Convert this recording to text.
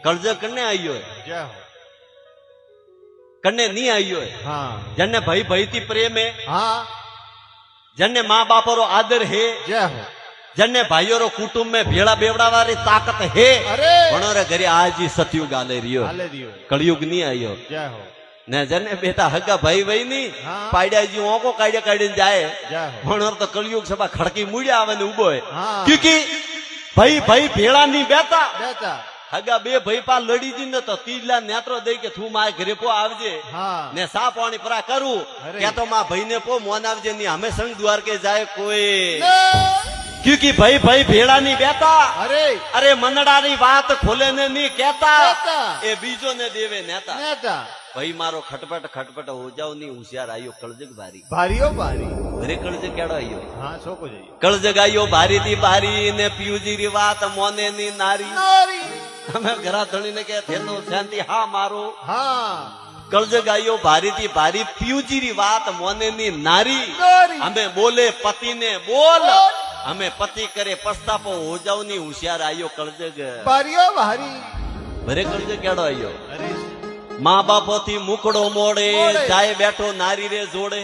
कर्ज कन्ने आयो है जय हो कन्ने नहीं आयो है हाँ जन्ने भाई भाई थी प्रेम है हाँ जन्ने माँ बाप रो आदर है जय हो जन्ने भाइयों रो कुटुंब में भेड़ा बेवड़ा वाली ताकत है अरे भणोरे घरे आज ही सतयुग आले रियो हाले दियो कलयुग नहीं आयो जय हो ने जने बेटा हगा भाई भाई नहीं हाँ। पाड्या जी ओको काड्या काडीने जाए जय हो भणोर तो कलयुग सभा खड़की मुड़्या आवे ने उभो है हाँ। क्योंकि भाई भाई भेड़ा नहीं बेता बेटा हगा बे भाई पा लड़ी जी ने तो तीजला नेत्रो दे के थू मारे घरे पो आवजे हाँ ने सा पानी परा करू अरे। क्या तो मां भाई ने पो मोन आवजे नहीं हमें संग द्वार के जाए कोई क्योंकि भाई भाई भेड़ा नहीं बेता अरे अरे मनड़ा री बात खोले ने नहीं कहता कहता। ए बीजो ने देवे नेता नेता भाई मारो खटपट खटपट हो जाओ नहीं होशियार आयो कलजग भारी भारीओ भारी घरे कलजग केड़ो आयो हाँ सो को जाइए कलजग आयो भारी थी भारी ने पियूजी री बात मोने नी नारी नारी हमें घरा धणी ने कहे थे तो शांति हाँ मारो हाँ कलजग आयो भारी थी भारी पियूजी री बात मोने नी नारी नारी हमें बोले पति ने बोल हमें पति करे पछतापो हो जाओ नहीं होशियार आयो कलजग भारीओ भारी घरे कलजग केड़ो आयो अरे माँ बापो थी मुकड़ो मोड़े मोड़े। जाए बैठो नारी रे जोड़े